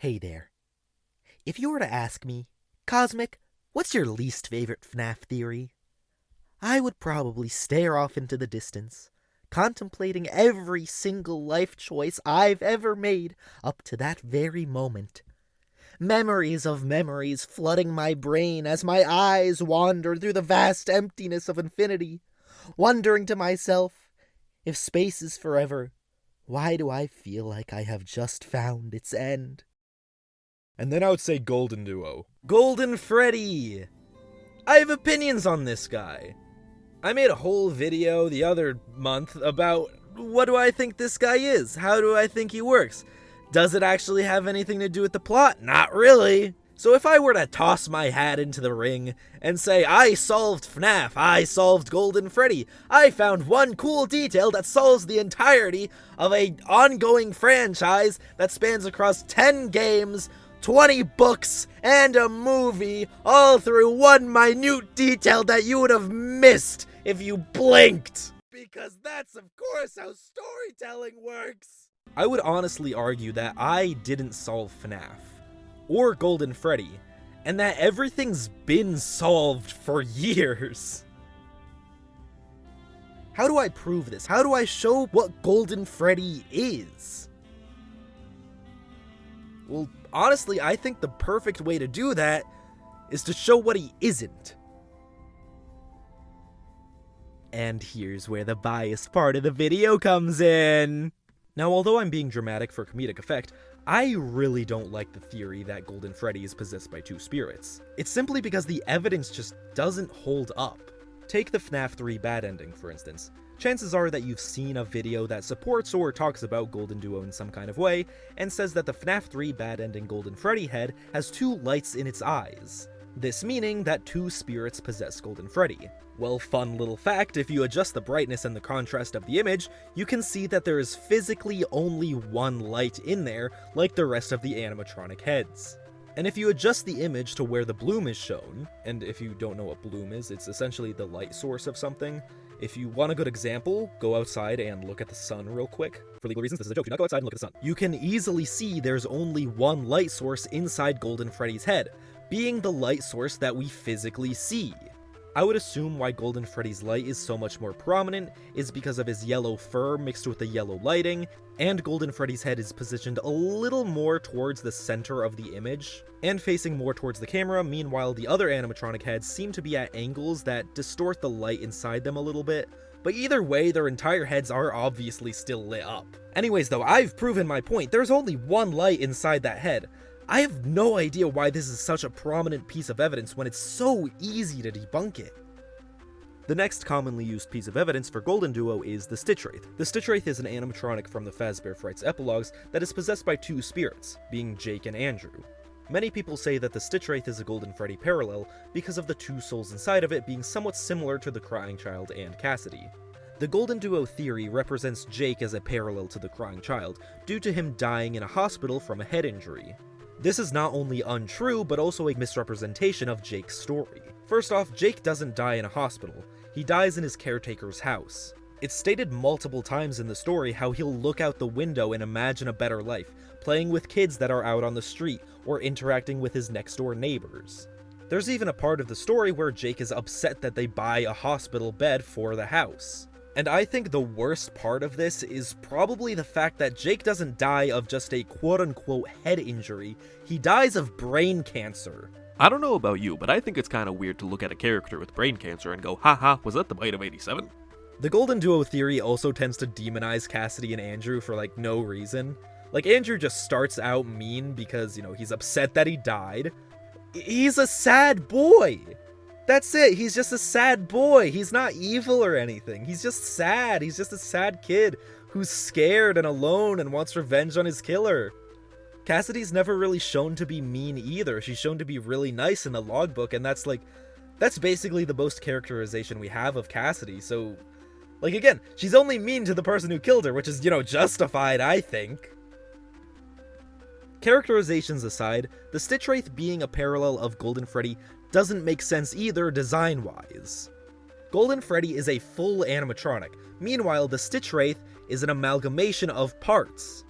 Hey there. If you were to ask me, Cosmic, what's your least favorite FNaF theory? I would probably stare off into the distance, contemplating every single life choice I've ever made up to that very moment. Memories of memories flooding my brain as my eyes wander through the vast emptiness of infinity, wondering to myself, if space is forever, why do I feel like I have just found its end? And then I would say GoldenDUO. Golden Freddy! I have opinions on this guy. I made a whole video the other month about what do I think this guy is? How do I think he works? Does it actually have anything to do with the plot? Not really. So if I were to toss my hat into the ring and say, I solved FNaF, I solved Golden Freddy, I found one cool detail that solves the entirety of an ongoing franchise that spans across 10 games, 20 books, and a movie, all through one minute detail that you would have missed if you blinked. Because that's, of course, how storytelling works. I would honestly argue that I didn't solve FNaF, or Golden Freddy, and that everything's been solved for years. How do I prove this? How do I show what Golden Freddy is? Well, honestly, I think the perfect way to do that is to show what he isn't. And here's where the biased part of the video comes in. Now, although I'm being dramatic for comedic effect, I really don't like the theory that Golden Freddy is possessed by two spirits. It's simply because the evidence just doesn't hold up. Take the FNaF 3 bad ending, for instance. Chances are that you've seen a video that supports or talks about GoldenDUO in some kind of way, and says that the FNaF 3 bad ending Golden Freddy head has two lights in its eyes. This meaning that two spirits possess Golden Freddy. Well, fun little fact, if you adjust the brightness and the contrast of the image, you can see that there is physically only one light in there, like the rest of the animatronic heads. And if you adjust the image to where the bloom is shown, and if you don't know what bloom is, it's essentially the light source of something. If you want a good example, go outside and look at the sun real quick. For legal reasons, this is a joke. Do not go outside and look at the sun. You can easily see there's only one light source inside Golden Freddy's head, being the light source that we physically see. I would assume why Golden Freddy's light is so much more prominent is because of his yellow fur mixed with the yellow lighting, and Golden Freddy's head is positioned a little more towards the center of the image, and facing more towards the camera. Meanwhile, the other animatronic heads seem to be at angles that distort the light inside them a little bit, but either way, their entire heads are obviously still lit up. Anyways though, I've proven my point. There's only one light inside that head. I have no idea why this is such a prominent piece of evidence when it's so easy to debunk it. The next commonly used piece of evidence for GoldenDUO is the Stitch Wraith. The Stitch Wraith is an animatronic from the Fazbear Frights epilogues that is possessed by two spirits, being Jake and Andrew. Many people say that the Stitch Wraith is a Golden Freddy parallel because of the two souls inside of it being somewhat similar to the Crying Child and Cassidy. The GoldenDUO theory represents Jake as a parallel to the Crying Child, due to him dying in a hospital from a head injury. This is not only untrue, but also a misrepresentation of Jake's story. First off, Jake doesn't die in a hospital. He dies in his caretaker's house. It's stated multiple times in the story how he'll look out the window and imagine a better life, playing with kids that are out on the street, or interacting with his next-door neighbors. There's even a part of the story where Jake is upset that they buy a hospital bed for the house. And I think the worst part of this is probably the fact that Jake doesn't die of just a quote-unquote head injury, he dies of brain cancer. I don't know about you, but I think it's kinda weird to look at a character with brain cancer and go, haha, was that the bite of 87? The GoldenDUO theory also tends to demonize Cassidy and Andrew for no reason. Andrew just starts out mean because, he's upset that he died. He's a sad boy! That's it, he's just a sad boy. He's not evil or anything. He's just sad. He's just a sad kid who's scared and alone and wants revenge on his killer. Cassidy's never really shown to be mean either. She's shown to be really nice in the logbook, and that's basically the most characterization we have of Cassidy. So, again, she's only mean to the person who killed her, which is, justified, I think. Characterizations aside, the Stitch Wraith being a parallel of Golden Freddy doesn't make sense either design-wise. Golden Freddy is a full animatronic, meanwhile the Stitch Wraith is an amalgamation of parts.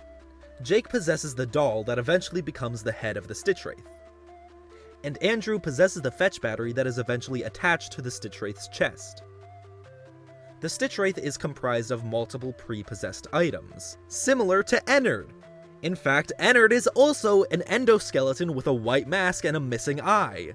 Jake possesses the doll that eventually becomes the head of the Stitch Wraith. And Andrew possesses the fetch battery that is eventually attached to the Stitch Wraith's chest. The Stitch Wraith is comprised of multiple pre-possessed items, similar to Ennard. In fact, Ennard is also an endoskeleton with a white mask and a missing eye.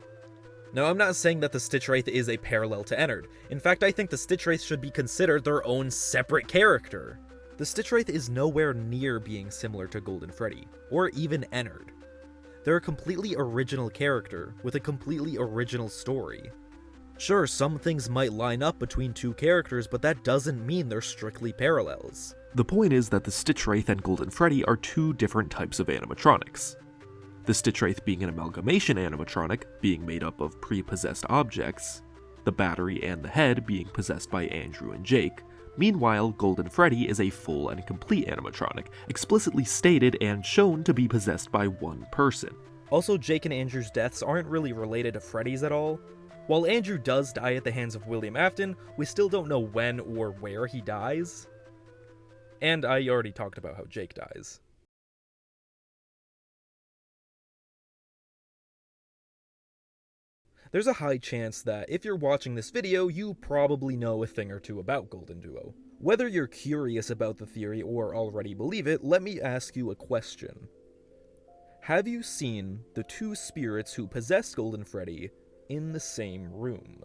Now, I'm not saying that the Stitch Wraith is a parallel to Ennard. In fact, I think the Stitch Wraith should be considered their own separate character. The Stitch Wraith is nowhere near being similar to Golden Freddy, or even Ennard. They're a completely original character, with a completely original story. Sure, some things might line up between two characters, but that doesn't mean they're strictly parallels. The point is that the Stitch Wraith and Golden Freddy are two different types of animatronics. The Stitch Wraith being an amalgamation animatronic, being made up of pre-possessed objects, the battery and the head being possessed by Andrew and Jake. Meanwhile, Golden Freddy is a full and complete animatronic, explicitly stated and shown to be possessed by one person. Also, Jake and Andrew's deaths aren't really related to Freddy's at all. While Andrew does die at the hands of William Afton, we still don't know when or where he dies. And I already talked about how Jake dies. There's a high chance that if you're watching this video, you probably know a thing or two about GoldenDUO. Whether you're curious about the theory or already believe it, let me ask you a question. Have you seen the two spirits who possessed Golden Freddy in the same room?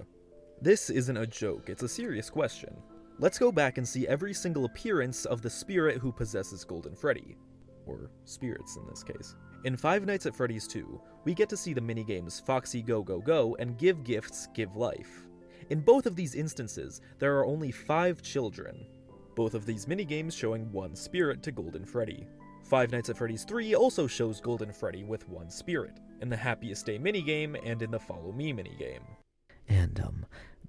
This isn't a joke, it's a serious question. Let's go back and see every single appearance of the spirit who possesses Golden Freddy. Or spirits in this case. In Five Nights at Freddy's 2, we get to see the minigames Foxy Go Go Go and Give Gifts, Give Life. In both of these instances, there are only 5 children. Both of these minigames showing one spirit to Golden Freddy. Five Nights at Freddy's 3 also shows Golden Freddy with one spirit, in the Happiest Day minigame and in the Follow Me minigame. And,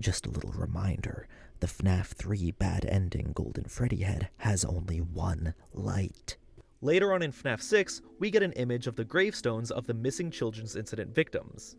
just a little reminder, the FNaF 3 bad ending Golden Freddy head has only one light. Later on in FNaF 6, we get an image of the gravestones of the missing children's incident victims.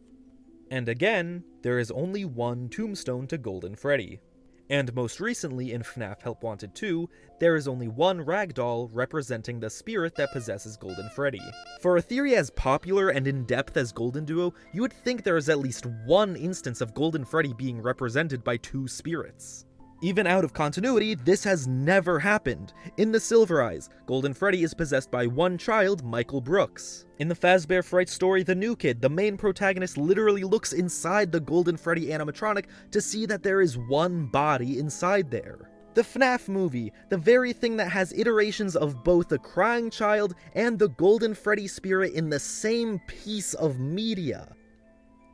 And again, there is only one tombstone to Golden Freddy. And most recently in FNaF Help Wanted 2, there is only one ragdoll representing the spirit that possesses Golden Freddy. For a theory as popular and in-depth as GoldenDUO, you would think there is at least one instance of Golden Freddy being represented by 2 spirits. Even out of continuity, this has never happened. In the Silver Eyes, Golden Freddy is possessed by one child, Michael Brooks. In the Fazbear Frights story The New Kid, the main protagonist literally looks inside the Golden Freddy animatronic to see that there is one body inside there. The FNaF movie, the very thing that has iterations of both the crying child and the Golden Freddy spirit in the same piece of media.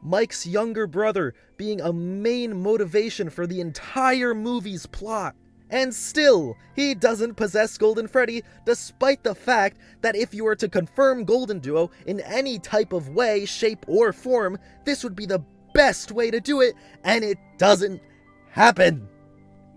Mike's younger brother being a main motivation for the entire movie's plot. And still, he doesn't possess Golden Freddy, despite the fact that if you were to confirm GoldenDUO in any type of way, shape, or form, this would be the best way to do it, and it doesn't happen.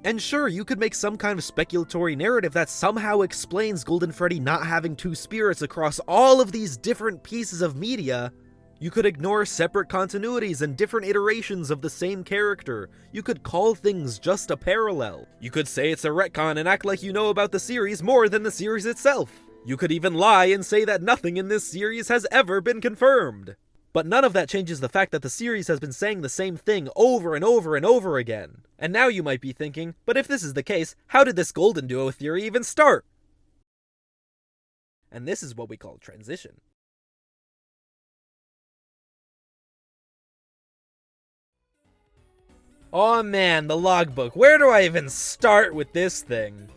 And sure, you could make some kind of speculatory narrative that somehow explains Golden Freddy not having 2 spirits across all of these different pieces of media. You could ignore separate continuities and different iterations of the same character. You could call things just a parallel. You could say it's a retcon and act like you know about the series more than the series itself. You could even lie and say that nothing in this series has ever been confirmed. But none of that changes the fact that the series has been saying the same thing over and over and over again. And now you might be thinking, but if this is the case, how did this GoldenDUO theory even start? And this is what we call transition. Oh man, the logbook. Where do I even start with this thing?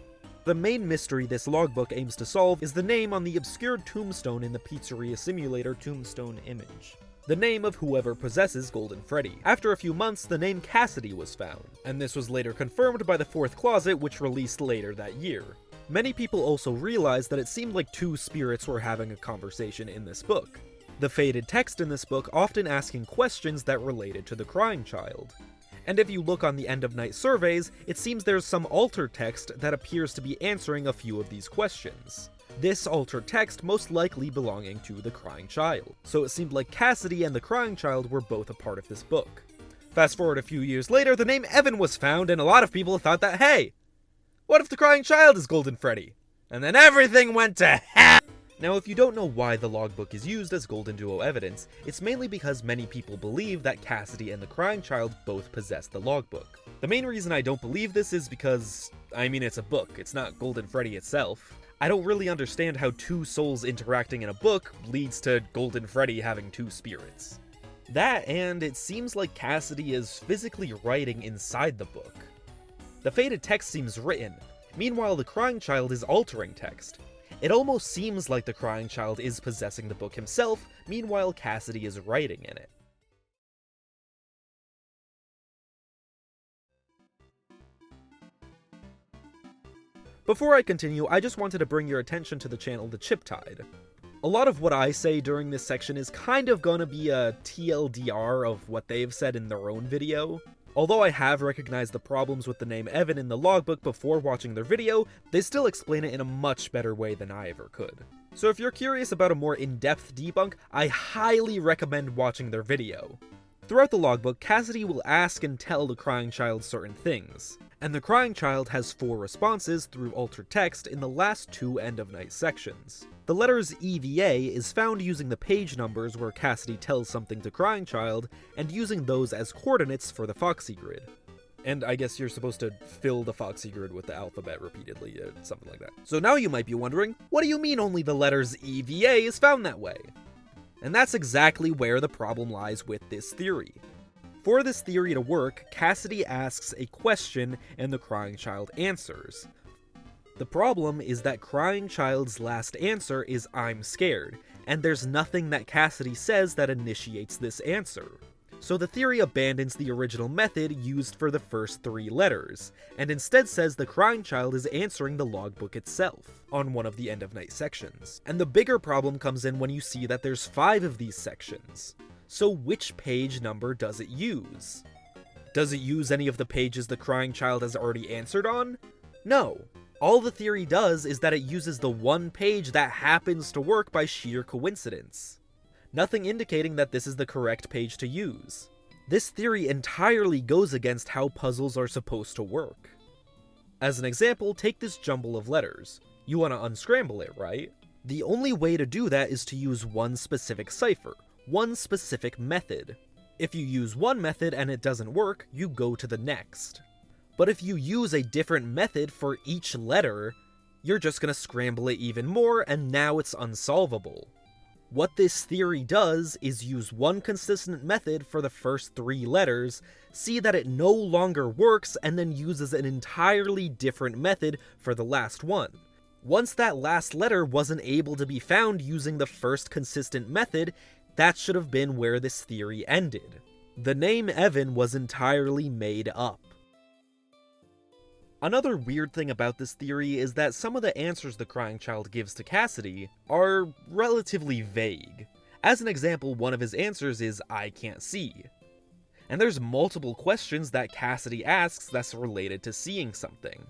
The main mystery this logbook aims to solve is the name on the obscured tombstone in the Pizzeria Simulator tombstone image. The name of whoever possesses Golden Freddy. After a few months, the name Cassidy was found, and this was later confirmed by the 4th Closet, which released later that year. Many people also realized that it seemed like 2 spirits were having a conversation in this book. The faded text in this book often asking questions that related to the crying child. And if you look on the end-of-night surveys, it seems there's some altered text that appears to be answering a few of these questions. This altered text most likely belonging to the crying child. So it seemed like Cassidy and the crying child were both a part of this book. Fast forward a few years later, the name Evan was found, and a lot of people thought that, hey, what if the crying child is Golden Freddy? And then everything went to hell! Now, if you don't know why the logbook is used as GoldenDUO evidence, it's mainly because many people believe that Cassidy and the crying child both possess the logbook. The main reason I don't believe this is because, it's a book, it's not Golden Freddy itself. I don't really understand how two souls interacting in a book leads to Golden Freddy having two spirits. That, and it seems like Cassidy is physically writing inside the book. The faded text seems written, meanwhile the crying child is altering text. It almost seems like the crying child is possessing the book himself, meanwhile Cassidy is writing in it. Before I continue, I just wanted to bring your attention to the channel The Chip Tide. A lot of what I say during this section is kind of gonna be a TLDR of what they've said in their own video. Although I have recognized the problems with the name Evan in the logbook before watching their video, they still explain it in a much better way than I ever could. So if you're curious about a more in-depth debunk, I highly recommend watching their video. Throughout the logbook, Cassidy will ask and tell the crying child certain things, and the crying child has 4 responses through altered text in the last 2 end-of-night sections. The letters EVA is found using the page numbers where Cassidy tells something to crying child, and using those as coordinates for the Foxy grid. And I guess you're supposed to fill the Foxy grid with the alphabet repeatedly, something like that. So now you might be wondering, what do you mean only the letters EVA is found that way? And that's exactly where the problem lies with this theory. For this theory to work, Cassidy asks a question and the crying child answers. The problem is that crying child's last answer is "I'm scared," and there's nothing that Cassidy says that initiates this answer. So the theory abandons the original method used for the first 3 letters, and instead says the crying child is answering the logbook itself, on one of the end-of-night sections. And the bigger problem comes in when you see that there's 5 of these sections. So which page number does it use? Does it use any of the pages the crying child has already answered on? No. All the theory does is that it uses the one page that happens to work by sheer coincidence. Nothing indicating that this is the correct page to use. This theory entirely goes against how puzzles are supposed to work. As an example, take this jumble of letters. You want to unscramble it, right? The only way to do that is to use one specific cipher, one specific method. If you use one method and it doesn't work, you go to the next. But if you use a different method for each letter, you're just gonna scramble it even more, and now it's unsolvable. What this theory does is use one consistent method for the first 3 letters, see that it no longer works, and then uses an entirely different method for the last one. Once that last letter wasn't able to be found using the first consistent method, that should have been where this theory ended. The name Evan was entirely made up. Another weird thing about this theory is that some of the answers the crying child gives to Cassidy are relatively vague. As an example, one of his answers is "I can't see." And there's multiple questions that Cassidy asks that's related to seeing something.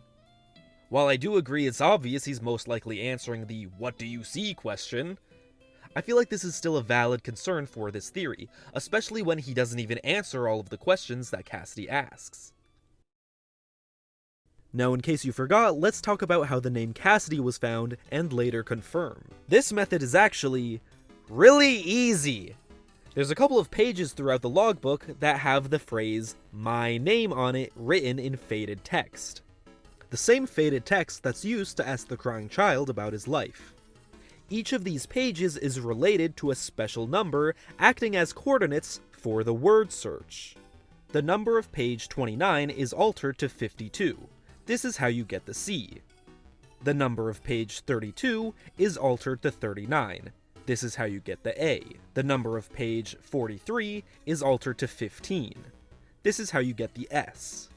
While I do agree it's obvious he's most likely answering the "what do you see" question, I feel like this is still a valid concern for this theory, especially when he doesn't even answer all of the questions that Cassidy asks. Now, in case you forgot, let's talk about how the name Cassidy was found and later confirmed. This method is actually really easy. There's a couple of pages throughout the logbook that have the phrase "my name" on it written in faded text. The same faded text that's used to ask the crying child about his life. Each of these pages is related to a special number acting as coordinates for the word search. The number of page 29 is altered to 52. This is how you get the C. The number of page 32 is altered to 39. This is how you get the A. The number of page 43 is altered to 15. This is how you get the S.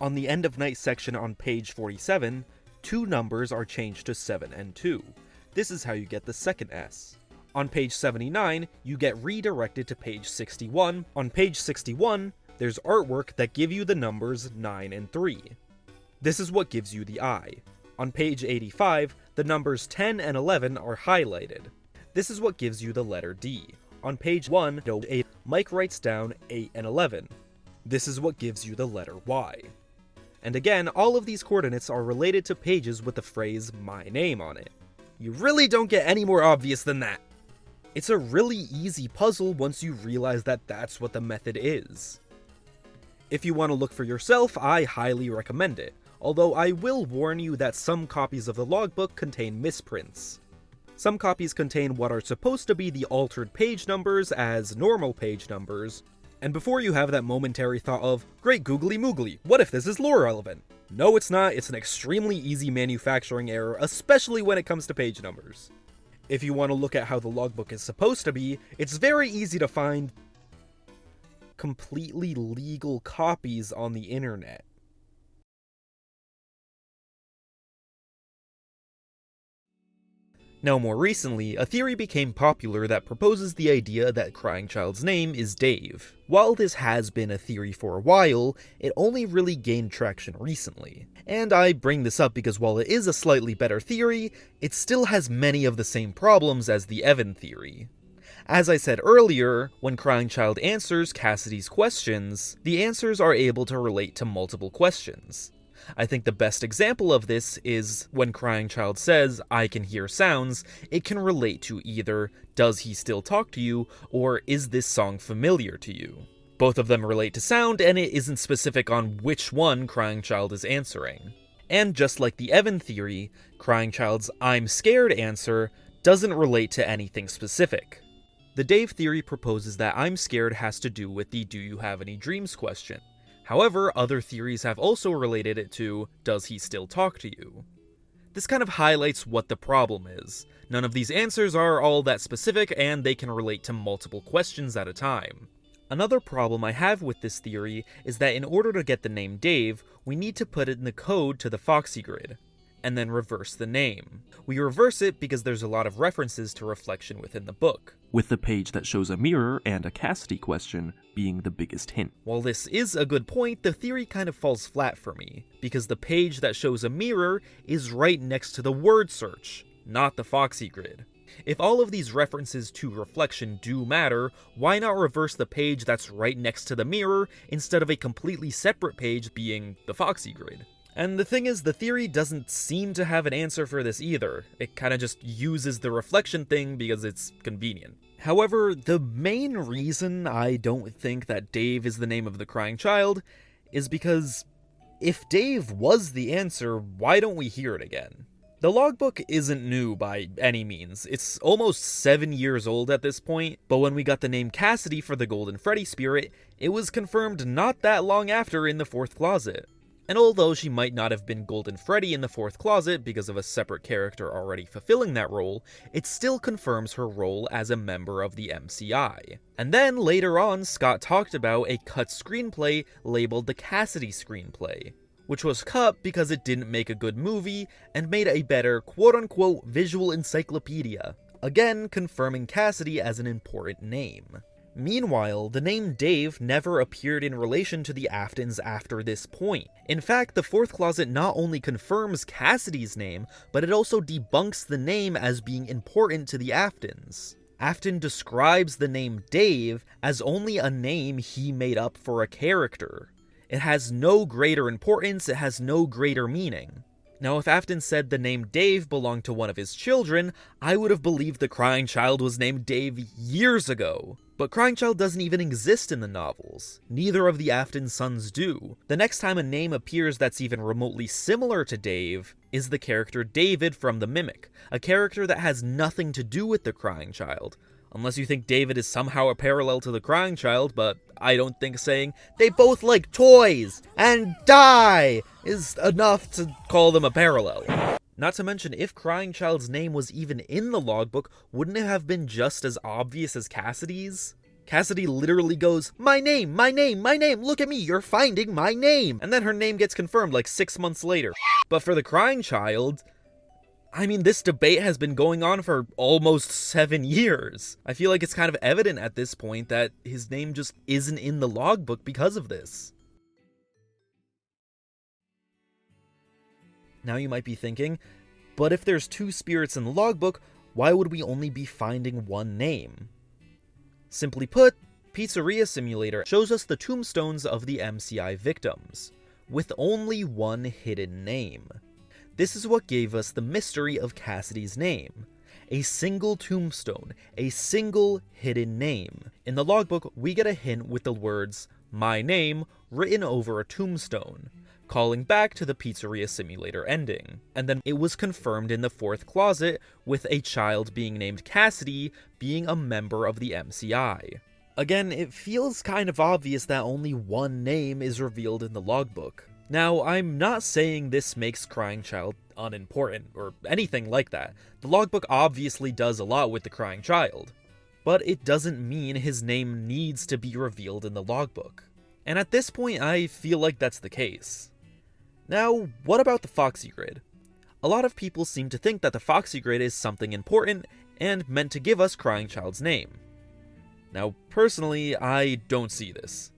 On the end of night section on page 47, 2 numbers are changed to 7 and 2. This is how you get the second S. On page 79, you get redirected to page 61. On page 61, there's artwork that give you the numbers 9 and 3. This is what gives you the I. On page 85, the numbers 10 and 11 are highlighted. This is what gives you the letter D. On page 108, Mike writes down 8 and 11. This is what gives you the letter Y. And again, all of these coordinates are related to pages with the phrase "my name" on it. You really don't get any more obvious than that. It's a really easy puzzle once you realize that that's what the method is. If you want to look for yourself, I highly recommend it, although I will warn you that some copies of the logbook contain misprints. Some copies contain what are supposed to be the altered page numbers as normal page numbers, and before you have that momentary thought of, great googly moogly, what if this is lore relevant? No, it's not. It's an extremely easy manufacturing error, especially when it comes to page numbers. If you want to look at how the logbook is supposed to be, it's very easy to find completely legal copies on the internet. Now, more recently, a theory became popular that proposes the idea that Crying Child's name is Dave. While this has been a theory for a while, it only really gained traction recently. And I bring this up because while it is a slightly better theory, it still has many of the same problems as the Evan theory. As I said earlier, when Crying Child answers Cassidy's questions, the answers are able to relate to multiple questions. I think the best example of this is when Crying Child says, "I can hear sounds," it can relate to either, "Does he still talk to you?" or "Is this song familiar to you?" Both of them relate to sound, and it isn't specific on which one Crying Child is answering. And just like the Evan theory, Crying Child's "I'm scared" answer doesn't relate to anything specific. The Dave theory proposes that "I'm scared" has to do with the "Do you have any dreams?" question. However, other theories have also related it to, "Does he still talk to you?" This kind of highlights what the problem is. None of these answers are all that specific, and they can relate to multiple questions at a time. Another problem I have with this theory is that in order to get the name Dave, we need to put in the code to the Foxy grid, and then reverse the name. We reverse it because there's a lot of references to reflection within the book, with the page that shows a mirror and a Cassidy question being the biggest hint. While this is a good point, the theory kind of falls flat for me, because the page that shows a mirror is right next to the word search, not the Foxy grid. If all of these references to reflection do matter, why not reverse the page that's right next to the mirror instead of a completely separate page being the Foxy grid? And the thing is, the theory doesn't seem to have an answer for this either. It kinda just uses the reflection thing because it's convenient. However, the main reason I don't think that Dave is the name of the Crying Child is because if Dave was the answer, why don't we hear it again? The logbook isn't new by any means. It's almost 7 years old at this point, but when we got the name Cassidy for the Golden Freddy spirit, it was confirmed not that long after in the fourth closet. And although she might not have been Golden Freddy in the fourth closet because of a separate character already fulfilling that role, it still confirms her role as a member of the MCI. And then later on, Scott talked about a cut screenplay labeled the Cassidy screenplay, which was cut because it didn't make a good movie and made a better quote-unquote visual encyclopedia, again confirming Cassidy as an important name. Meanwhile, the name Dave never appeared in relation to the Aftons after this point. In fact, the fourth closet not only confirms Cassidy's name, but it also debunks the name as being important to the Aftons. Afton describes the name Dave as only a name he made up for a character. It has no greater importance, it has no greater meaning. Now, if Afton said the name Dave belonged to one of his children, I would have believed the Crying Child was named Dave years ago. But Crying Child doesn't even exist in the novels. Neither of the Afton sons do. The next time a name appears that's even remotely similar to Dave is the character David from The Mimic, a character that has nothing to do with the Crying Child. Unless you think David is somehow a parallel to the Crying Child, but I don't think saying, "They both like toys and die," is enough to call them a parallel. Not to mention, if Crying Child's name was even in the logbook, wouldn't it have been just as obvious as Cassidy's? Cassidy literally goes, "My name, my name, my name, look at me, you're finding my name!" And then her name gets confirmed like 6 months later. But for the Crying Child, I mean, this debate has been going on for almost 7 years. I feel like it's kind of evident at this point that his name just isn't in the logbook because of this. Now you might be thinking, but if there's 2 spirits in the logbook, why would we only be finding one name? Simply put, Pizzeria Simulator shows us the tombstones of the MCI victims, with only one hidden name. This is what gave us the mystery of Cassidy's name. A single tombstone, a single hidden name. In the logbook, we get a hint with the words, "My name," written over a tombstone, calling back to the Pizzeria Simulator ending. And then it was confirmed in the fourth closet with a child being named Cassidy being a member of the MCI. Again, it feels kind of obvious that only one name is revealed in the logbook. Now, I'm not saying this makes Crying Child unimportant, or anything like that. The logbook obviously does a lot with the Crying Child. But it doesn't mean his name needs to be revealed in the logbook. And at this point, I feel like that's the case. Now, what about the Foxy Grid? A lot of people seem to think that the Foxy Grid is something important and meant to give us Crying Child's name. Now, personally, I don't see this.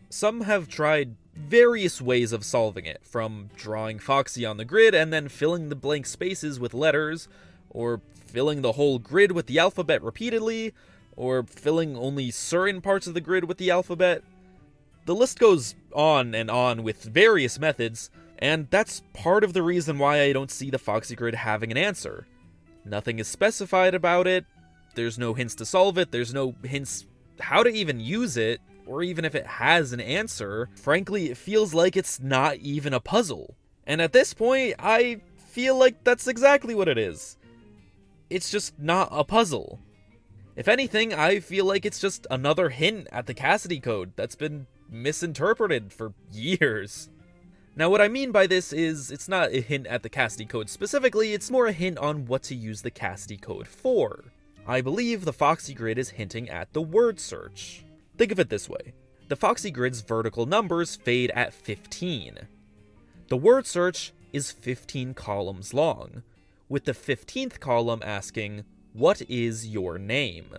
Some have tried various ways of solving it, from drawing Foxy on the grid and then filling the blank spaces with letters, or filling the whole grid with the alphabet repeatedly, or filling only certain parts of the grid with the alphabet. The list goes on and on with various methods, and that's part of the reason why I don't see the Foxy Grid having an answer. Nothing is specified about it, there's no hints to solve it, there's no hints how to even use it, or even if it has an answer. Frankly, it feels like it's not even a puzzle. And at this point, I feel like that's exactly what it is. It's just not a puzzle. If anything, I feel like it's just another hint at the Cassidy code that's been misinterpreted for years. Now, what I mean by this is, it's not a hint at the Cassidy code specifically, it's more a hint on what to use the Cassidy code for. I believe the Foxy Grid is hinting at the word search. Think of it this way. The Foxy Grid's vertical numbers fade at 15. The word search is 15 columns long, with the 15th column asking, "What is your name?"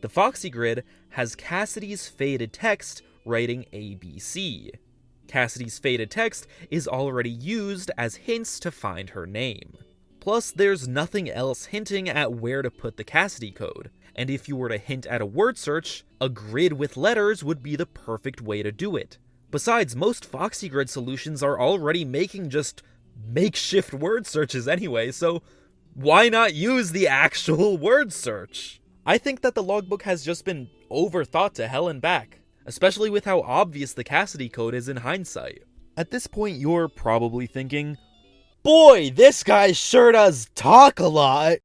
The Foxy Grid has Cassidy's faded text writing ABC. Cassidy's faded text is already used as hints to find her name. Plus, there's nothing else hinting at where to put the Cassidy code, and if you were to hint at a word search, a grid with letters would be the perfect way to do it. Besides, most Foxy Grid solutions are already making just makeshift word searches anyway, so why not use the actual word search? I think that the logbook has just been overthought to hell and back, especially with how obvious the Cassidy code is in hindsight. At this point, you're probably thinking, "Boy, this guy sure does talk a lot!"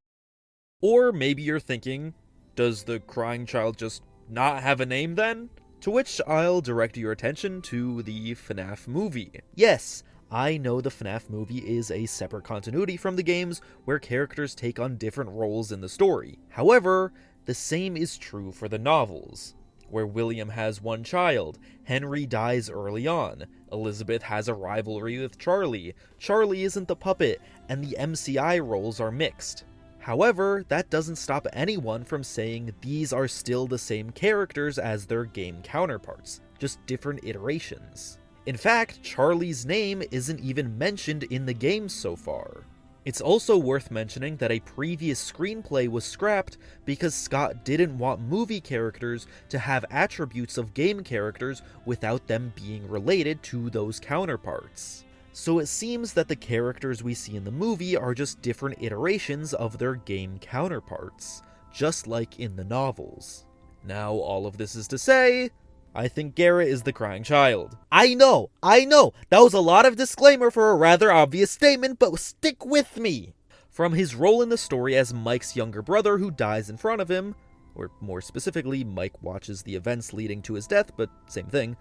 Or maybe you're thinking, does the Crying Child just not have a name then? To which I'll direct your attention to the FNaF movie. Yes, I know the FNaF movie is a separate continuity from the games where characters take on different roles in the story. However, the same is true for the novels, where William has one child, Henry dies early on, Elizabeth has a rivalry with Charlie, Charlie isn't the puppet, and the MCI roles are mixed. However, that doesn't stop anyone from saying these are still the same characters as their game counterparts, just different iterations. In fact, Charlie's name isn't even mentioned in the game so far. It's also worth mentioning that a previous screenplay was scrapped because Scott didn't want movie characters to have attributes of game characters without them being related to those counterparts. So it seems that the characters we see in the movie are just different iterations of their game counterparts, just like in the novels. Now, all of this is to say, I think Garrett is the Crying Child. I know, that was a lot of disclaimer for a rather obvious statement, but stick with me! From his role in the story as Mike's younger brother who dies in front of him, or more specifically, Mike watches the events leading to his death, but same thing,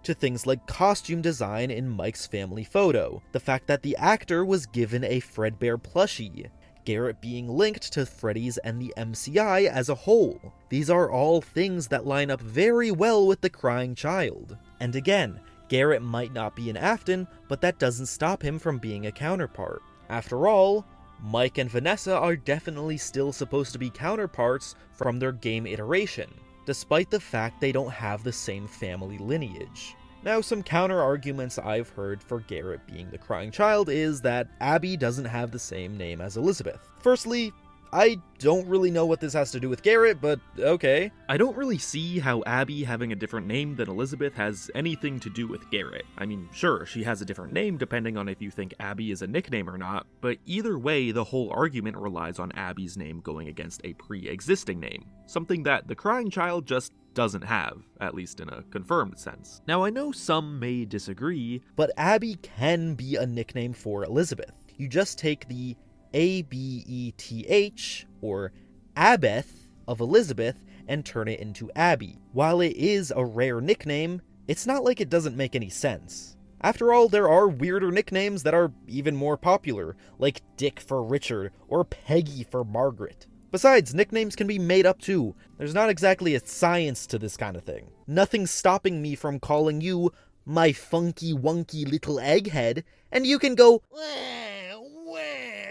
to things like costume design in Mike's family photo, the fact that the actor was given a Fredbear plushie, Garrett being linked to Freddy's and the MCI as a whole. These are all things that line up very well with the Crying Child. And again, Garrett might not be an Afton, but that doesn't stop him from being a counterpart. After all, Mike and Vanessa are definitely still supposed to be counterparts from their game iteration, despite the fact they don't have the same family lineage. Now, some counter-arguments I've heard for Garrett being the Crying Child is that Abby doesn't have the same name as Elizabeth. Firstly, I don't really know what this has to do with Garrett, but okay. I don't really see how Abby having a different name than Elizabeth has anything to do with Garrett. I mean, sure, she has a different name depending on if you think Abby is a nickname or not, but either way, the whole argument relies on Abby's name going against a pre-existing name, something that the crying child just doesn't have, at least in a confirmed sense. Now, I know some may disagree, but Abby can be a nickname for Elizabeth. You just take the Abeth, or Abeth, of Elizabeth and turn it into Abby. While it is a rare nickname, it's not like it doesn't make any sense. After all, there are weirder nicknames that are even more popular, like Dick for Richard or Peggy for Margaret. Besides, nicknames can be made up too. There's not exactly a science to this kind of thing. Nothing's stopping me from calling you my funky wonky little egghead, and you can go,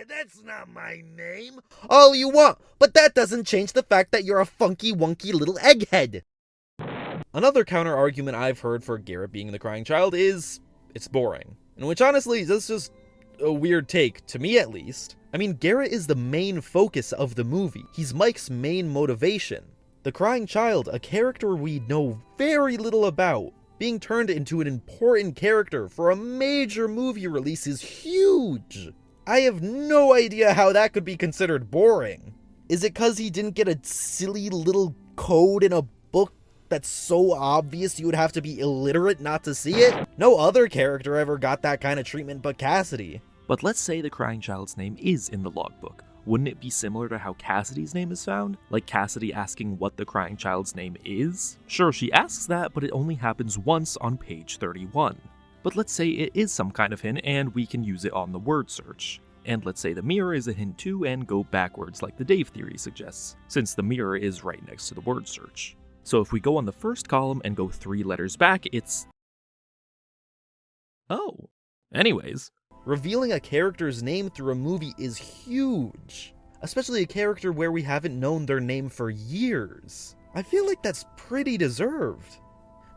that's not my name, all you want, but that doesn't change the fact that you're a funky wonky little egghead. Another counter-argument I've heard for Garrett being the crying child is, it's boring. And which honestly, that's just a weird take, to me at least. I mean, Garrett is the main focus of the movie. He's Mike's main motivation. The crying child, a character we know very little about, being turned into an important character for a major movie release is huge. I have no idea how that could be considered boring. Is it because he didn't get a silly little code in a book that's so obvious you would have to be illiterate not to see it? No other character ever got that kind of treatment but Cassidy. But let's say the crying child's name is in the logbook. Wouldn't it be similar to how Cassidy's name is found? Like Cassidy asking what the crying child's name is? Sure, she asks that, but it only happens once on page 31. But let's say it is some kind of hint and we can use it on the word search. And let's say the mirror is a hint too and go backwards like the Dave theory suggests, since the mirror is right next to the word search. So if we go on the first column and go 3 letters back, it's... oh. Anyways. Revealing a character's name through a movie is huge, especially a character where we haven't known their name for years. I feel like that's pretty deserved.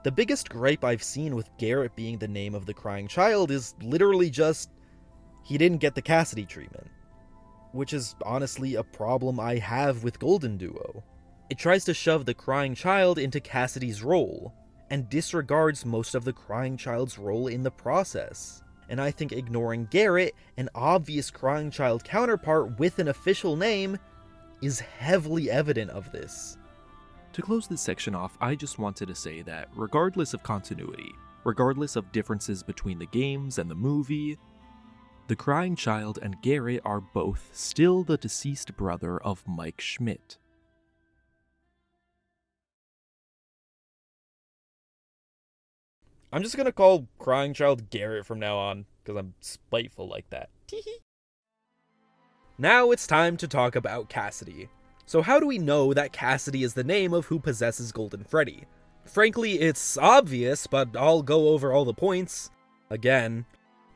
The biggest gripe I've seen with Garrett being the name of the crying child is literally just, he didn't get the Cassidy treatment. Which is honestly a problem I have with GoldenDUO. It tries to shove the crying child into Cassidy's role, and disregards most of the crying child's role in the process. And I think ignoring Garrett, an obvious crying child counterpart with an official name, is heavily evident of this. To close this section off, I just wanted to say that regardless of continuity, regardless of differences between the games and the movie, the crying child and Garrett are both still the deceased brother of Mike Schmidt. I'm just gonna call crying child Garrett from now on, because I'm spiteful like that. Now it's time to talk about Cassidy. So how do we know that Cassidy is the name of who possesses Golden Freddy? Frankly, it's obvious, but I'll go over all the points again.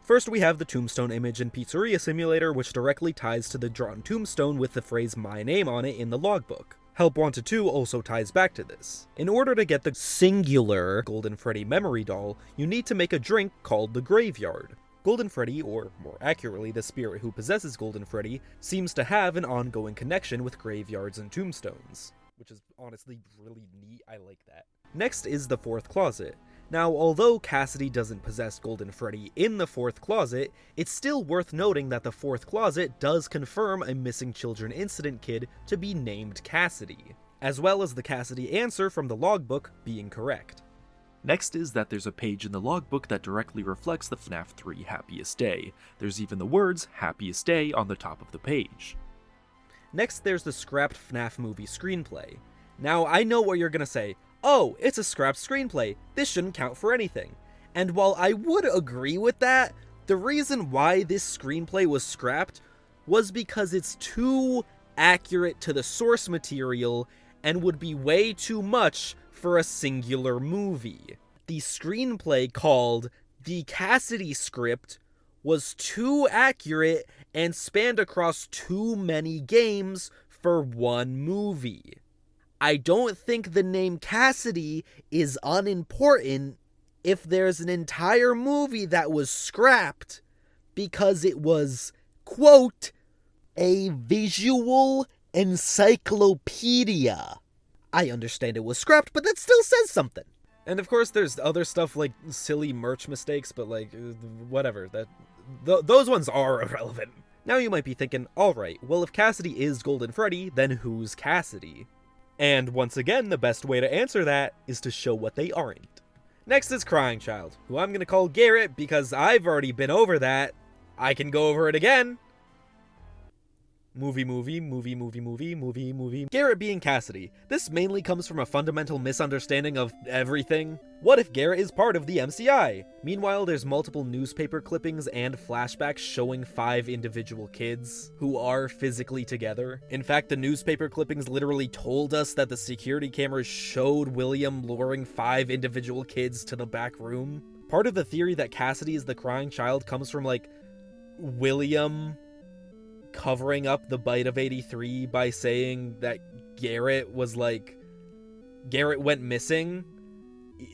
First, we have the tombstone image in Pizzeria Simulator, which directly ties to the drawn tombstone with the phrase "my name" on it in the logbook. Help Wanted 2 also ties back to this. In order to get the singular Golden Freddy memory doll, you need to make a drink called the Graveyard. Golden Freddy, or more accurately the spirit who possesses Golden Freddy, seems to have an ongoing connection with graveyards and tombstones. Which is honestly really neat, I like that. Next is the fourth closet. Now, although Cassidy doesn't possess Golden Freddy in the fourth closet, it's still worth noting that the fourth closet does confirm a missing children incident kid to be named Cassidy, as well as the Cassidy answer from the logbook being correct. Next is that there's a page in the logbook that directly reflects the FNaF 3 Happiest Day. There's even the words Happiest Day on the top of the page. Next, there's the scrapped FNaF movie screenplay. Now, I know what you're gonna say. Oh, it's a scrapped screenplay. This shouldn't count for anything. And while I would agree with that, the reason why this screenplay was scrapped was because it's too accurate to the source material and would be way too much for a singular movie. The screenplay called The Cassidy Script was too accurate and spanned across too many games for one movie. I don't think the name Cassidy is unimportant if there's an entire movie that was scrapped because it was, quote, a visual encyclopedia. I understand it was scrapped, but that still says something. And of course there's other stuff like silly merch mistakes, but like, whatever, those ones are irrelevant. Now you might be thinking, alright, well if Cassidy is Golden Freddy, then who's Cassidy? And once again, the best way to answer that is to show what they aren't. Next is Crying Child, who I'm gonna call Garrett because I've already been over that. I can go over it again. Movie. Garrett being Cassidy. This mainly comes from a fundamental misunderstanding of everything. What if Garrett is part of the MCI? Meanwhile, there's multiple newspaper clippings and flashbacks showing 5 individual kids who are physically together. In fact, the newspaper clippings literally told us that the security cameras showed William luring 5 individual kids to the back room. Part of the theory that Cassidy is the Crying Child comes from, like, William covering up the bite of 83 by saying that Garrett went missing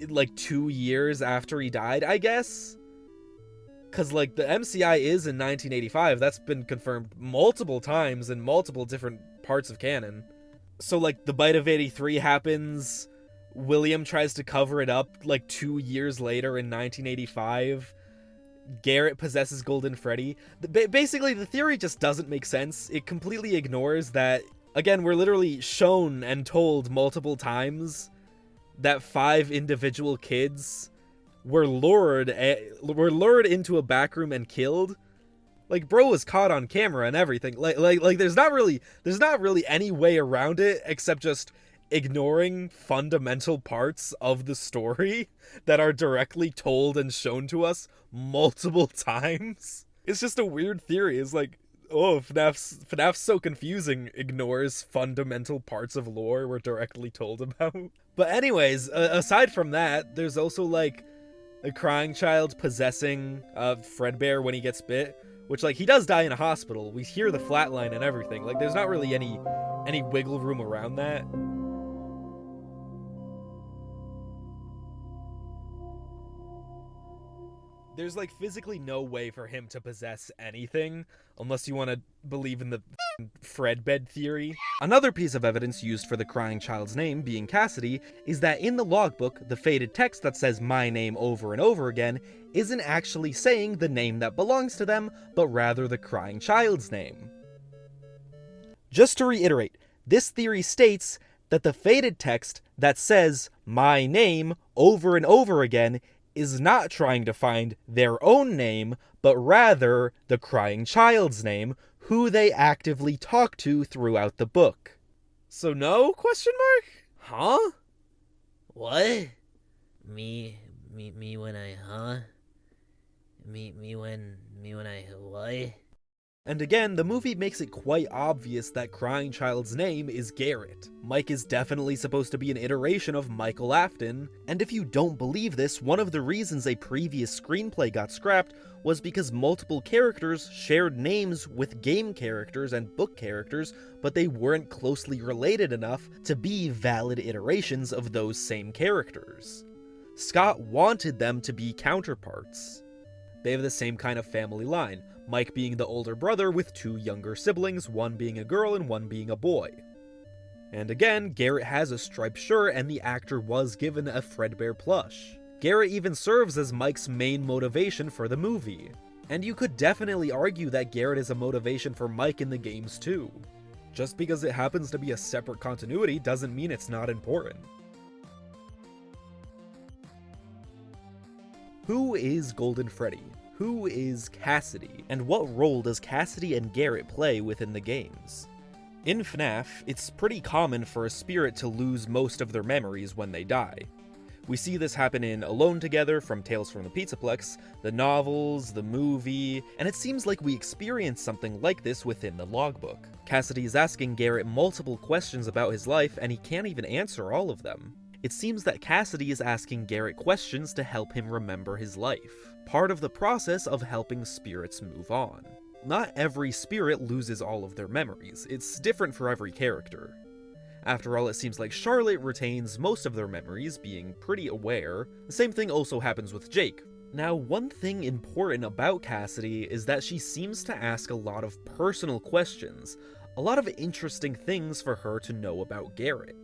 like 2 years after he died, I guess. Cause like the MCI is in 1985, that's been confirmed multiple times in multiple different parts of canon. So like the bite of 83 happens, William tries to cover it up like 2 years later in 1985. Garrett possesses Golden Freddy. Basically, the theory just doesn't make sense. It completely ignores that, again, we're literally shown and told multiple times that 5 individual kids were lured into a back room and killed. Like, bro was caught on camera and everything. Like there's not really any way around it except just ignoring fundamental parts of the story that are directly told and shown to us multiple times. It's just a weird theory. It's like, oh, FNAF's so confusing, ignores fundamental parts of lore we're directly told about. But anyways, aside from that, there's also like a Crying Child possessing Fredbear when he gets bit, which like he does die in a hospital. We hear the flatline and everything. Like there's not really any wiggle room around that. There's like physically no way for him to possess anything, unless you want to believe in the Fredbed theory. Another piece of evidence used for the Crying Child's name being Cassidy is that in the logbook, the faded text that says my name over and over again isn't actually saying the name that belongs to them, but rather the Crying Child's name. Just to reiterate, this theory states that the faded text that says my name over and over again is not trying to find their own name, but rather the Crying Child's name, who they actively talk to throughout the book. So no? Question mark? Huh? What? Me when I, huh? Me when I, what? And again, the movie makes it quite obvious that Crying Child's name is Garrett. Mike is definitely supposed to be an iteration of Michael Afton, and if you don't believe this, one of the reasons a previous screenplay got scrapped was because multiple characters shared names with game characters and book characters, but they weren't closely related enough to be valid iterations of those same characters. Scott wanted them to be counterparts. They have the same kind of family line, Mike being the older brother with 2 younger siblings, one being a girl and one being a boy. And again, Garrett has a striped shirt and the actor was given a Fredbear plush. Garrett even serves as Mike's main motivation for the movie. And you could definitely argue that Garrett is a motivation for Mike in the games too. Just because it happens to be a separate continuity doesn't mean it's not important. Who is Golden Freddy? Who is Cassidy? And what role does Cassidy and Garrett play within the games? In FNAF, it's pretty common for a spirit to lose most of their memories when they die. We see this happen in Alone Together from Tales from the Pizzaplex, the novels, the movie, and it seems like we experience something like this within the logbook. Cassidy is asking Garrett multiple questions about his life and he can't even answer all of them. It seems that Cassidy is asking Garrett questions to help him remember his life, part of the process of helping spirits move on. Not every spirit loses all of their memories, it's different for every character. After all, it seems like Charlotte retains most of their memories, being pretty aware. The same thing also happens with Jake. Now, one thing important about Cassidy is that she seems to ask a lot of personal questions, A lot of interesting things for her to know about Garrett.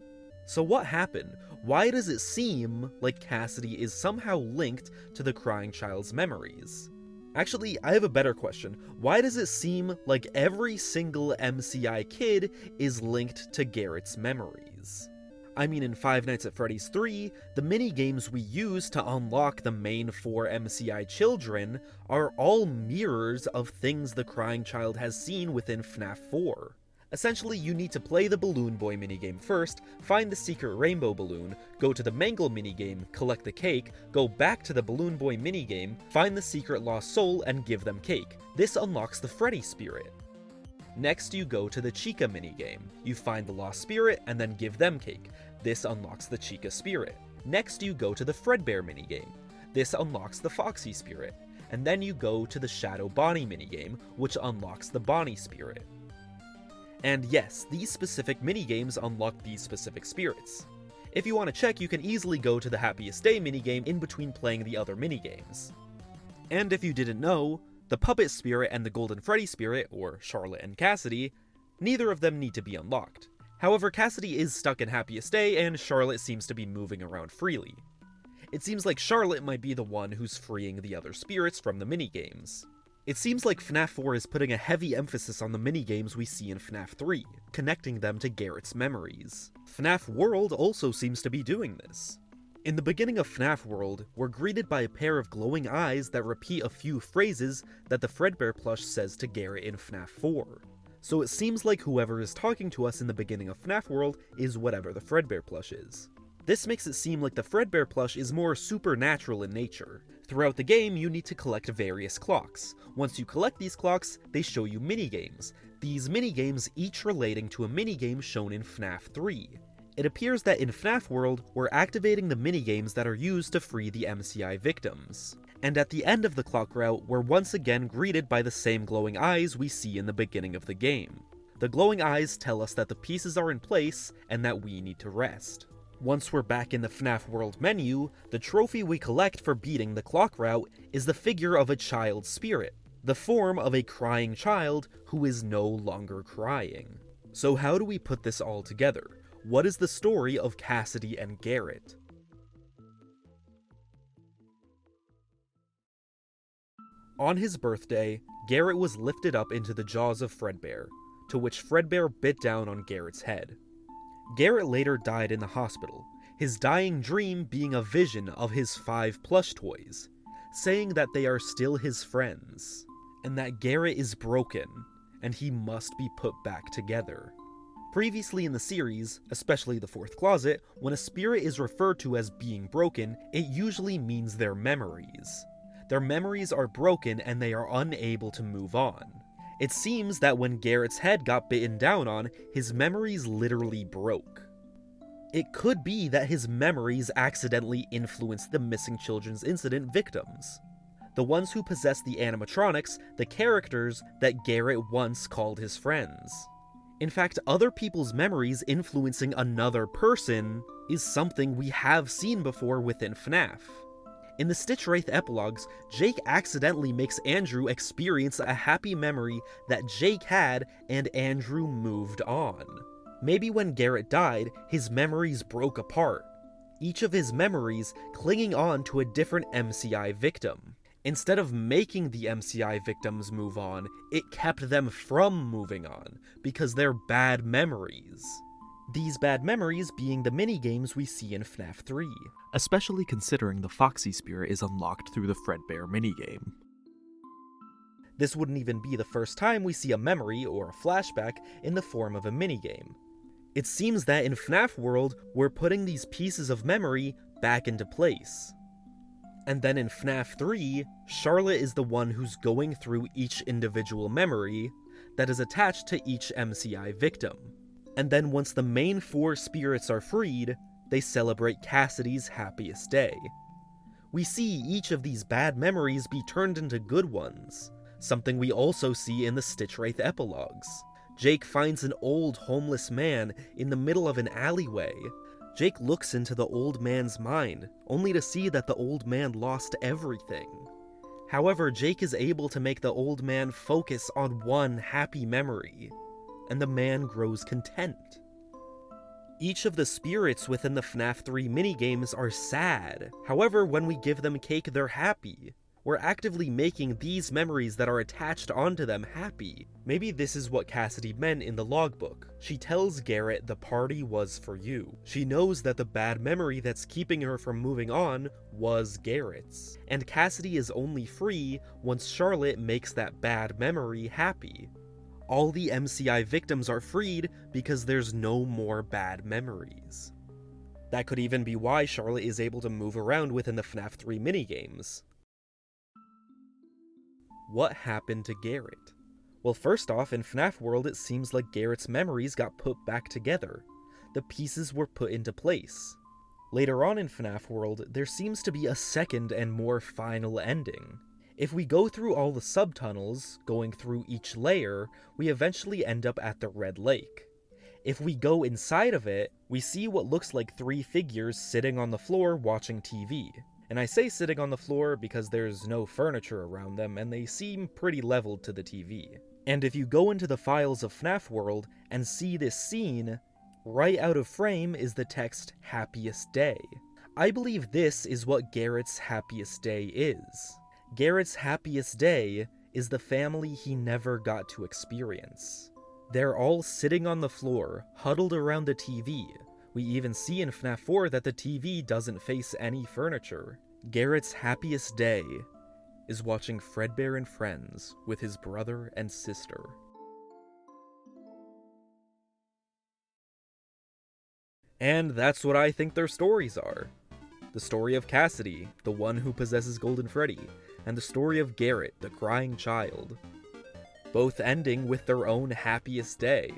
So what happened? Why does it seem like Cassidy is somehow linked to the crying child's memories? Actually, I have a better question. Why does it seem like every single MCI kid is linked to Garrett's memories? I mean, in Five Nights at Freddy's 3, the mini-games we use to unlock the main 4 MCI children are all mirrors of things the crying child has seen within FNaF 4. Essentially, you need to play the Balloon Boy minigame first, find the secret rainbow balloon, go to the Mangle minigame, collect the cake, go back to the Balloon Boy minigame, find the secret lost soul, and give them cake. This unlocks the Freddy spirit. Next, you go to the Chica minigame. You find the lost spirit, and then give them cake. This unlocks the Chica spirit. Next, you go to the Fredbear minigame. This unlocks the Foxy spirit. And then you go to the Shadow Bonnie minigame, which unlocks the Bonnie spirit. And yes, these specific minigames unlock these specific spirits. If you want to check, you can easily go to the Happiest Day minigame in between playing the other minigames. And if you didn't know, the Puppet Spirit and the Golden Freddy Spirit, or Charlotte and Cassidy, neither of them need to be unlocked. However, Cassidy is stuck in Happiest Day, and Charlotte seems to be moving around freely. It seems like Charlotte might be the one who's freeing the other spirits from the minigames. It seems like FNaF 4 is putting a heavy emphasis on the minigames we see in FNaF 3, connecting them to Garrett's memories. FNaF World also seems to be doing this. In the beginning of FNaF World, we're greeted by a pair of glowing eyes that repeat a few phrases that the Fredbear plush says to Garrett in FNaF 4. So it seems like whoever is talking to us in the beginning of FNaF World is whatever the Fredbear plush is. This makes it seem like the Fredbear plush is more supernatural in nature. Throughout the game, you need to collect various clocks. Once you collect these clocks, they show you minigames. These minigames each relating to a minigame shown in FNaF 3. It appears that in FNaF World, we're activating the minigames that are used to free the MCI victims. And at the end of the clock route, we're once again greeted by the same glowing eyes we see in the beginning of the game. The glowing eyes tell us that the pieces are in place and that we need to rest. Once we're back in the FNaF World menu, the trophy we collect for beating the clock route is the figure of a child spirit, the form of a crying child who is no longer crying. So how do we put this all together? What is the story of Cassidy and Garrett? On his birthday, Garrett was lifted up into the jaws of Fredbear, to which Fredbear bit down on Garrett's head. Garrett later died in the hospital, his dying dream being a vision of his 5 plush toys, saying that they are still his friends, and that Garrett is broken, and he must be put back together. Previously in the series, especially the 4th closet, when a spirit is referred to as being broken, it usually means their memories. Their memories are broken and they are unable to move on. It seems that when Garrett's head got bitten down on, his memories literally broke. It could be that his memories accidentally influenced the missing children's incident victims. The ones who possess the animatronics, the characters that Garrett once called his friends. In fact, other people's memories influencing another person is something we have seen before within FNaF. In the Stitch Wraith epilogues, Jake accidentally makes Andrew experience a happy memory that Jake had and Andrew moved on. Maybe when Garrett died, his memories broke apart, each of his memories clinging on to a different MCI victim. Instead of making the MCI victims move on, it kept them from moving on, because they're bad memories. These bad memories being the minigames we see in FNaF 3. Especially considering the Foxy Spirit is unlocked through the Fredbear minigame. This wouldn't even be the first time we see a memory or a flashback in the form of a minigame. It seems that in FNaF World, we're putting these pieces of memory back into place. And then in FNaF 3, Charlotte is the one who's going through each individual memory that is attached to each MCI victim. And then once the main 4 spirits are freed, they celebrate Cassidy's happiest day. We see each of these bad memories be turned into good ones, something we also see in the Stitch Wraith epilogues. Jake finds an old homeless man in the middle of an alleyway. Jake looks into the old man's mind, only to see that the old man lost everything. However, Jake is able to make the old man focus on one happy memory. and the man grows content. Each of the spirits within the FNaF 3 minigames are sad. However, when we give them cake, they're happy. We're actively making these memories that are attached onto them happy. Maybe this is what Cassidy meant in the logbook. She tells Garrett the party was for you. She knows that the bad memory that's keeping her from moving on was Garrett's. And Cassidy is only free once Charlotte makes that bad memory happy. All the MCI victims are freed because there's no more bad memories. That could even be why Charlotte is able to move around within the FNaF 3 minigames. What happened to Garrett? Well, first off, in FNaF World it seems like Garrett's memories got put back together. The pieces were put into place. Later on in FNaF World, there seems to be a second and more final ending. If we go through all the subtunnels, going through each layer, we eventually end up at the Red Lake. If we go inside of it, we see what looks like 3 figures sitting on the floor watching TV. And I say sitting on the floor because there's no furniture around them and they seem pretty leveled to the TV. And if you go into the files of FNaF World and see this scene, right out of frame is the text Happiest Day. I believe this is what Garrett's happiest day is. Garrett's happiest day is the family he never got to experience. They're all sitting on the floor, huddled around the TV. We even see in FNaF 4 that the TV doesn't face any furniture. Garrett's happiest day is watching Fredbear and Friends with his brother and sister. And that's what I think their stories are. The story of Cassidy, the one who possesses Golden Freddy, and the story of Garrett, the crying child. Both ending with their own happiest day.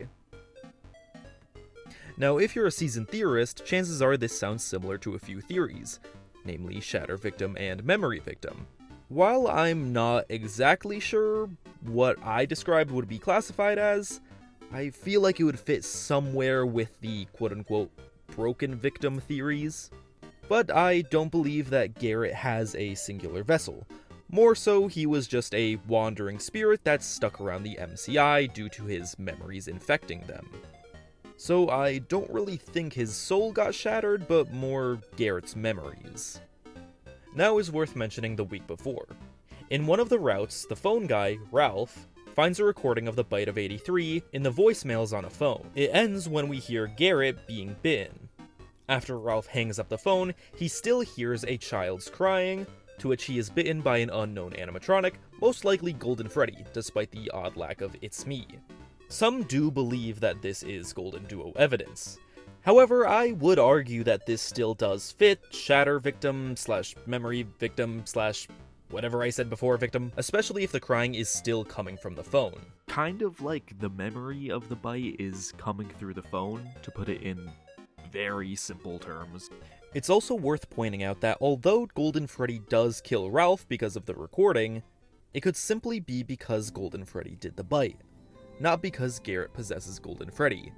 Now, if you're a seasoned theorist, chances are this sounds similar to a few theories, namely Shatter Victim and Memory Victim. While I'm not exactly sure what I described would be classified as, I feel like it would fit somewhere with the quote-unquote broken victim theories. But I don't believe that Garrett has a singular vessel. More so, he was just a wandering spirit that's stuck around the MCI due to his memories infecting them. So I don't really think his soul got shattered, but more Garrett's memories. Now is worth mentioning the week before. In one of the routes, the phone guy, Ralph, finds a recording of the bite of 83 in the voicemails on a phone. It ends when we hear Garrett being bitten. After Ralph hangs up the phone, he still hears a child's crying, to which he is bitten by an unknown animatronic, most likely Golden Freddy, despite the odd lack of "it's me." Some do believe that this is GoldenDUO evidence. However, I would argue that this still does fit Shatter Victim / Memory Victim / whatever I said before victim, especially if the crying is still coming from the phone. Kind of like the memory of the bite is coming through the phone, to put it in very simple terms. It's also worth pointing out that although Golden Freddy does kill Ralph because of the recording, it could simply be because Golden Freddy did the bite, not because Garrett possesses Golden Freddy.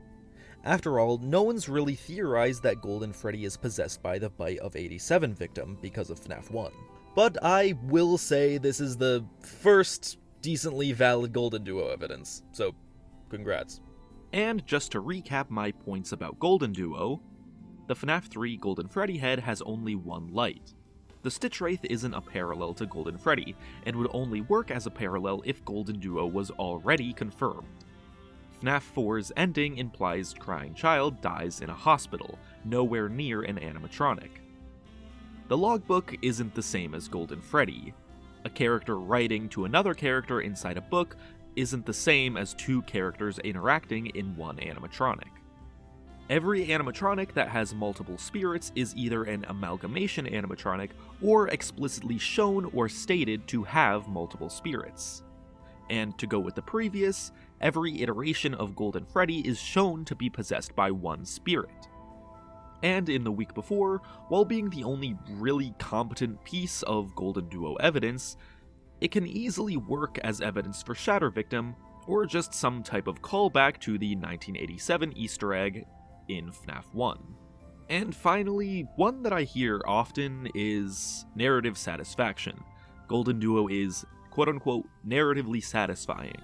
After all, no one's really theorized that Golden Freddy is possessed by the bite of 87 victim because of FNaF 1. But I will say this is the first decently valid GoldenDUO evidence, so congrats. And just to recap my points about GoldenDUO, the FNaF 3 Golden Freddy head has only one light. The Stitch Wraith isn't a parallel to Golden Freddy, and would only work as a parallel if GoldenDUO was already confirmed. FNaF 4's ending implies Crying Child dies in a hospital, nowhere near an animatronic. The logbook isn't the same as Golden Freddy. A character writing to another character inside a book isn't the same as 2 characters interacting in one animatronic. Every animatronic that has multiple spirits is either an amalgamation animatronic or explicitly shown or stated to have multiple spirits. And to go with the previous, every iteration of Golden Freddy is shown to be possessed by one spirit. And in the week before, while being the only really competent piece of GoldenDUO evidence, it can easily work as evidence for Shatter Victim, or just some type of callback to the 1987 Easter egg in FNaF 1. And finally, one that I hear often is narrative satisfaction. GoldenDUO is quote-unquote narratively satisfying.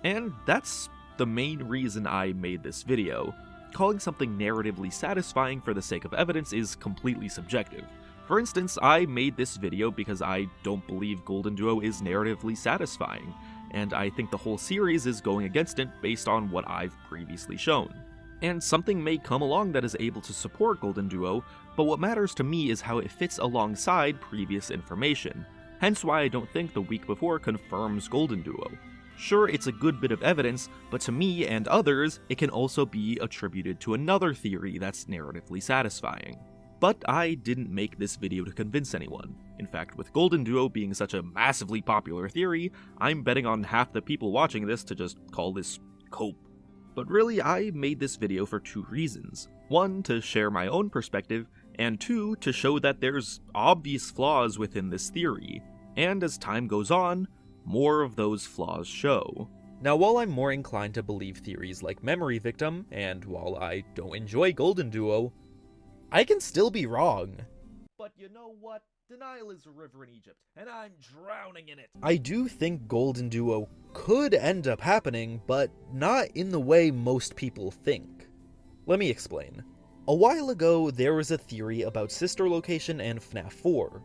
And that's the main reason I made this video. Calling something narratively satisfying for the sake of evidence is completely subjective. For instance, I made this video because I don't believe GoldenDUO is narratively satisfying, and I think the whole series is going against it based on what I've previously shown. And something may come along that is able to support GoldenDUO, but what matters to me is how it fits alongside previous information. Hence why I don't think the week before confirms GoldenDUO. Sure, it's a good bit of evidence, but to me and others, it can also be attributed to another theory that's narratively satisfying. But I didn't make this video to convince anyone. In fact, with GoldenDUO being such a massively popular theory, I'm betting on half the people watching this to just call this cope. But really, I made this video for two reasons. One, to share my own perspective, and two, to show that there's obvious flaws within this theory. And as time goes on, more of those flaws show. Now, while I'm more inclined to believe theories like Memory Victim, and while I don't enjoy GoldenDUO, I can still be wrong. But you know what? Denial is a river in Egypt, and I'm drowning in it. I do think GoldenDUO could end up happening, but not in the way most people think. Let me explain. A while ago, there was a theory about Sister Location and FNaF 4.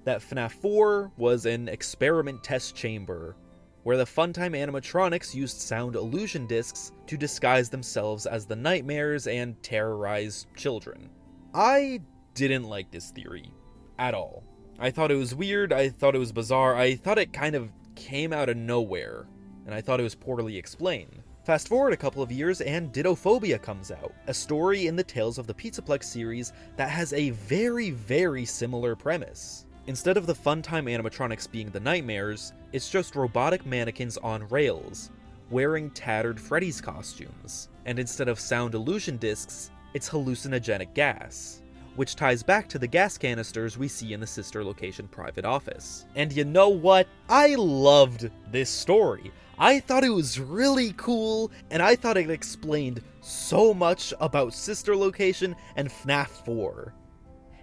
That FNaF 4 was an experiment test chamber, where the Funtime animatronics used sound illusion discs to disguise themselves as the nightmares and terrorize children. I didn't like this theory at all. I thought it was weird, I thought it was bizarre, I thought it kind of came out of nowhere, and I thought it was poorly explained. Fast forward a couple of years and Dittophobia comes out, a story in the Tales of the Pizzaplex series that has a very, very similar premise. Instead of the Funtime animatronics being the nightmares, it's just robotic mannequins on rails, wearing tattered Freddy's costumes. And instead of sound illusion discs, it's hallucinogenic gas, which ties back to the gas canisters we see in the Sister Location private office. And you know what? I loved this story. I thought it was really cool, and I thought it explained so much about Sister Location and FNaF 4.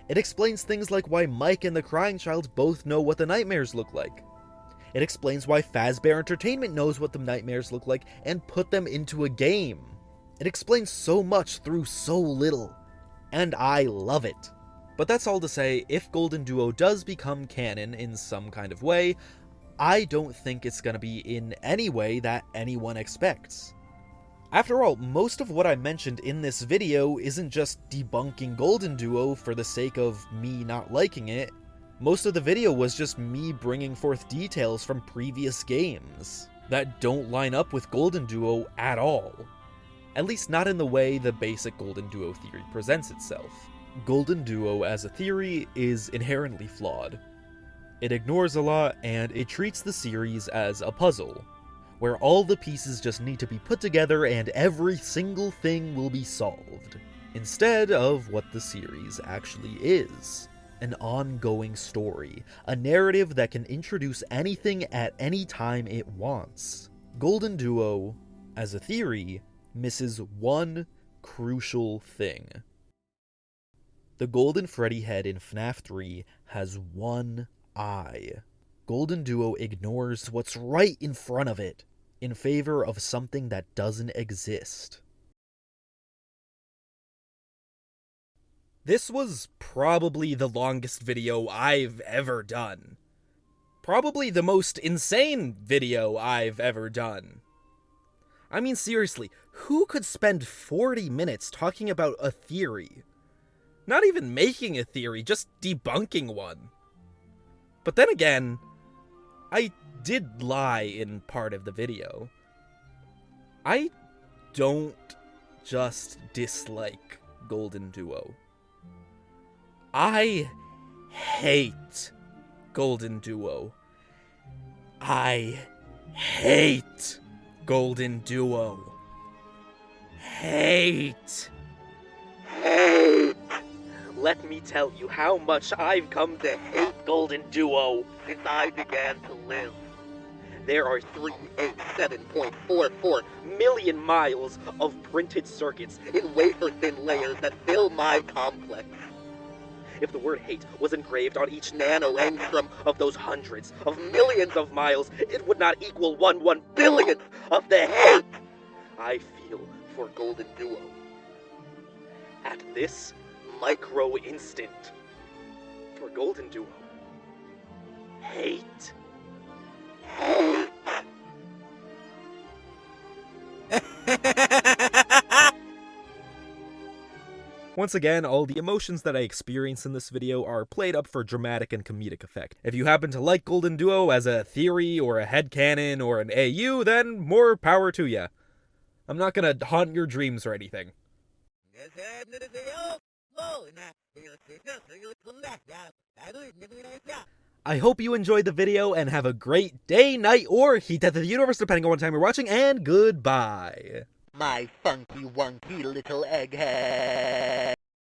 It explains things like why Mike and the Crying Child both know what the nightmares look like. It explains why Fazbear Entertainment knows what the nightmares look like and put them into a game. It explains so much through so little, and I love it. But that's all to say, if GoldenDUO does become canon in some kind of way, I don't think it's gonna be in any way that anyone expects. After all, most of what I mentioned in this video isn't just debunking GoldenDUO for the sake of me not liking it. Most of the video was just me bringing forth details from previous games that don't line up with GoldenDUO at all. At least not in the way the basic GoldenDUO theory presents itself. GoldenDUO as a theory is inherently flawed. It ignores a lot, and it treats the series as a puzzle, where all the pieces just need to be put together and every single thing will be solved, instead of what the series actually is. An ongoing story, a narrative that can introduce anything at any time it wants. GoldenDUO, as a theory, misses one crucial thing. The Golden Freddy head in FNaF 3 has one eye. GoldenDUO ignores what's right in front of it in favor of something that doesn't exist. This was probably the longest video I've ever done. Probably the most insane video I've ever done. I mean, seriously, who could spend 40 minutes talking about a theory? Not even making a theory, just debunking one. But then again, I did lie in part of the video. I don't just dislike GoldenDUO. I hate GoldenDUO. I hate GoldenDUO. Hate. Let me tell you how much I've come to hate GoldenDUO since I began to live. There are 387.44 million miles of printed circuits in wafer-thin layers that fill my complex. If the word hate was engraved on each nanoangstrom of those hundreds of millions of miles, it would not equal 1/1 billionth of the hate I feel for GoldenDUO. At this micro instant, for GoldenDUO, hate. Once again, all the emotions that I experience in this video are played up for dramatic and comedic effect. If you happen to like GoldenDUO as a theory or a headcanon or an AU, then more power to ya. I'm not gonna haunt your dreams or anything. I hope you enjoyed the video and have a great day, night, or heat death of the universe, depending on what time you're watching, and goodbye. My funky wonky little egghead.